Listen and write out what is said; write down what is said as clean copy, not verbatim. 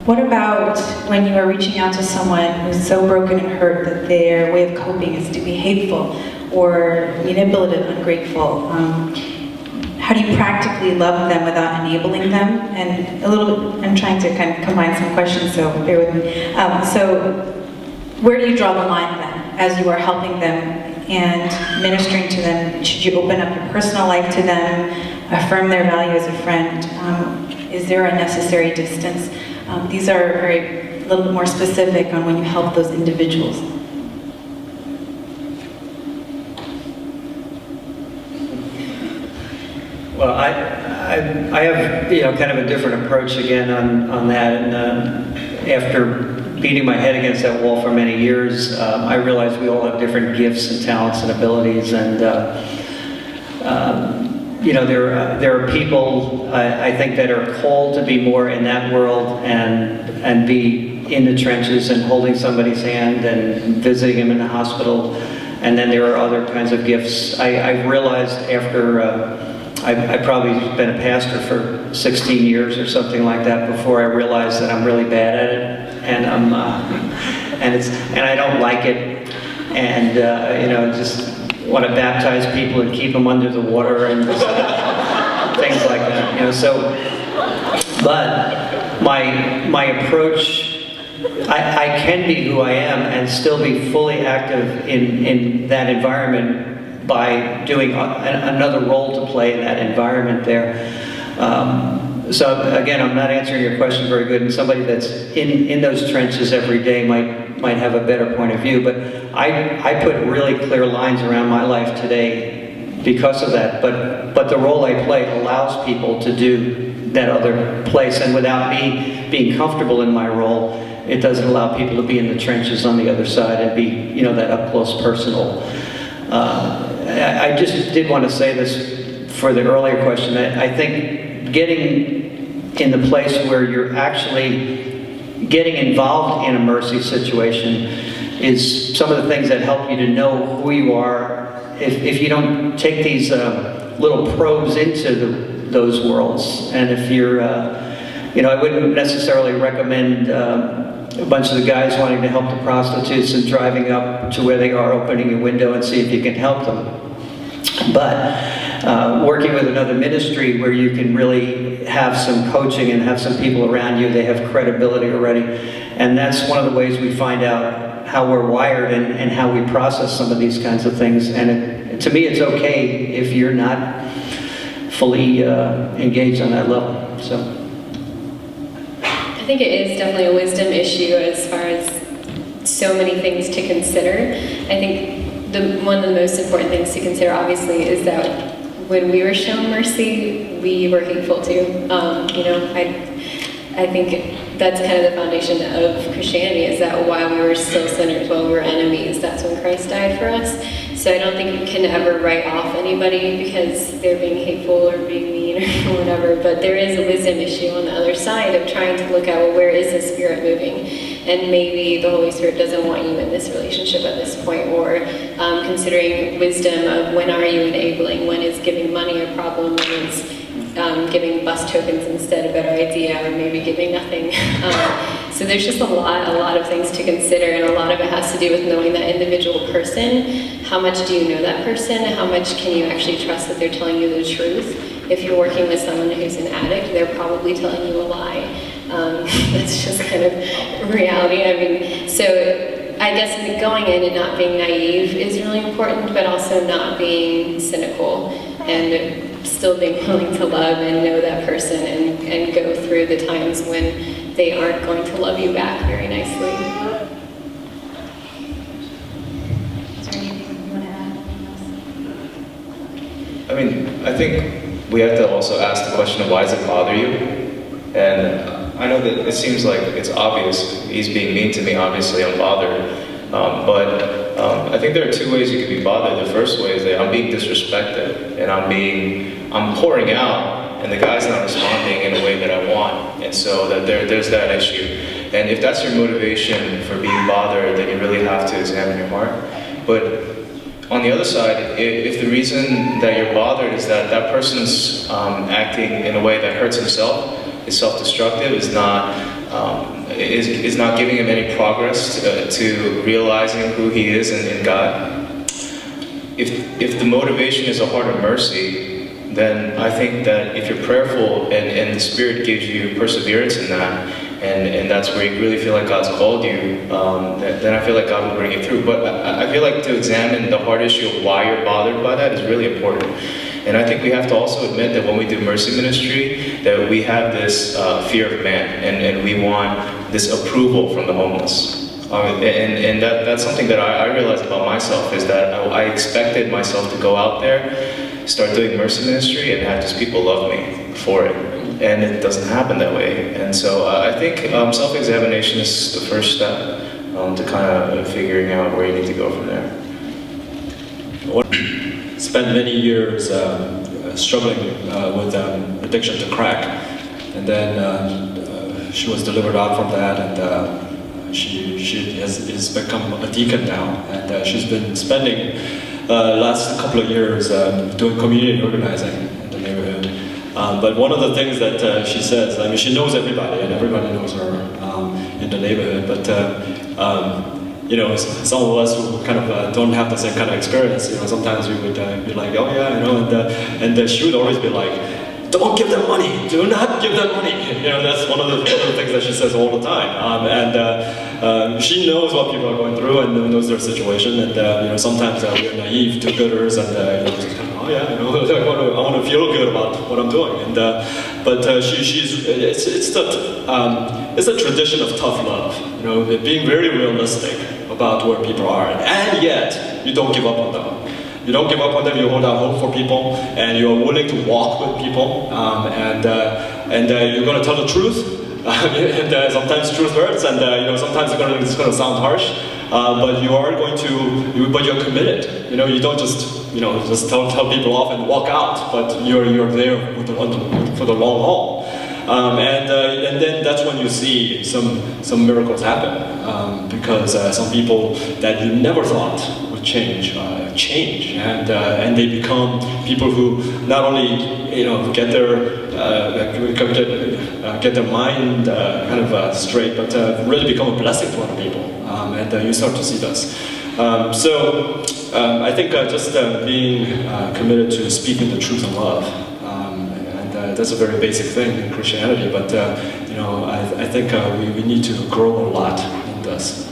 What about when you are reaching out to someone who's so broken and hurt that their way of coping is to be hateful or manipulative, ungrateful? How do you practically love them without enabling them? And a little bit, I'm trying to kind of combine some questions, so bear with me. So where do you draw the line then as you are helping them and ministering to them? Should you open up your personal life to them, affirm their value as a friend? Is there a necessary distance? These are a little bit more specific on when you help those individuals. Well, I have kind of a different approach again on that, and after beating my head against that wall for many years, I realized we all have different gifts and talents and abilities, and there are people I think that are called to be more in that world and be in the trenches and holding somebody's hand and visiting him in the hospital, and then there are other kinds of gifts. I realized after I've probably been a pastor for 16 years or something like that before I realized that I'm really bad at it, and I don't like it, and just want to baptize people and keep them under the water and things like that. But my approach, I can be who I am and still be fully active in that environment by doing another role to play in that environment there. So again, I'm not answering your question very good, and somebody that's in those trenches every day might have a better point of view, but I put really clear lines around my life today because of that, but the role I play allows people to do that other place, and without me being comfortable in my role, it doesn't allow people to be in the trenches on the other side and be that up close personal. I just did want to say this for the earlier question. I think getting in the place where you're actually getting involved in a mercy situation is some of the things that help you to know who you are. If you don't take these little probes into those worlds, and if you're, I wouldn't necessarily recommend a bunch of the guys wanting to help the prostitutes and driving up to where they are, opening a window and see if you can help them. But working with another ministry where you can really have some coaching and have some people around you, they have credibility already. And that's one of the ways we find out how we're wired and how we process some of these kinds of things. And to me, it's okay if you're not fully engaged on that level. So I think it is definitely a wisdom issue as far as so many things to consider. I think one of the most important things to consider, obviously, is that when we were shown mercy, we were hateful too. I think that's kind of the foundation of Christianity, is that while we were still sinners, while we were enemies, that's when Christ died for us. So I don't think you can ever write off anybody because they're being hateful or being mean or whatever, but there is a wisdom issue on the other side of trying to look at, well, where is the Spirit moving? And maybe the Holy Spirit doesn't want you in this relationship at this point, or considering wisdom of when are you enabling, when is giving money a problem, when is giving bus tokens instead a better idea, or maybe giving nothing. So there's just a lot of things to consider, and a lot of it has to do with knowing that individual person. How much do you know that person? How much can you actually trust that they're telling you the truth? If you're working with someone who's an addict, they're probably telling you a lie. That's just kind of reality. I mean, so I guess going in and not being naive is really important, but also not being cynical and still being willing to love and know that person and go through the times when they aren't going to love you back very nicely. Is there anything you want to add? I mean, I think we have to also ask the question of why does it bother you? And I know that it seems like it's obvious. He's being mean to me, obviously I'm bothered. But I think there are two ways you can be bothered. The first way is that I'm being disrespected and I'm pouring out and the guy's not responding in a way that I want. And so that there's that issue. And if that's your motivation for being bothered, then you really have to examine your heart. But on the other side, if the reason that you're bothered is that that person's acting in a way that hurts himself, is self-destructive, is not is not giving him any progress to realizing who he is in God. If the motivation is a heart of mercy, then I think that if you're prayerful and the Spirit gives you perseverance in that, and that's where you really feel like God's called you, then I feel like God will bring you through. But I feel like to examine the heart issue of why you're bothered by that is really important. And I think we have to also admit that when we do mercy ministry, that we have this fear of man, and we want this approval from the homeless. And that's something that I realized about myself, is that I expected myself to go out there, start doing mercy ministry, and have just people love me for it. And it doesn't happen that way. And so I think self-examination is the first step to kind of figuring out where you need to go from there. Spent many years struggling with addiction to crack, and then she was delivered out from that, and she has become a deacon now, and she's been spending last couple of years doing community organizing in the neighborhood. But one of the things that she says, I mean, she knows everybody, and everybody knows her in the neighborhood, but you know, some of us who kind of don't have the same kind of experience, you know, sometimes we would be like, oh yeah, you know, and she would always be like, don't give them money, do not give them money. You know, that's one of the things that she says all the time. And she knows what people are going through and knows their situation. And you know, sometimes we're naive to gooders, and you know, just kind of, oh yeah, you know, I want to feel good about what I'm doing. And but it's a tradition of tough love. You know, being very realistic about where people are, and yet you don't give up on them. You don't give up on them. You hold out hope for people, and you are willing to walk with people, and you're going to tell the truth. And sometimes truth hurts, and you know, sometimes it's going to sound harsh, but you are going to. But you're committed. You know, you don't just tell people off and walk out, but you're there for the long haul. And then that's when you see some miracles happen, because some people that you never thought would change, and they become people who not only get their mind kind of straight, but really become a blessing to other people, and you start to see this. So I think just being committed to speaking the truth in love. That's a very basic thing in Christianity, but I think we need to grow a lot in this.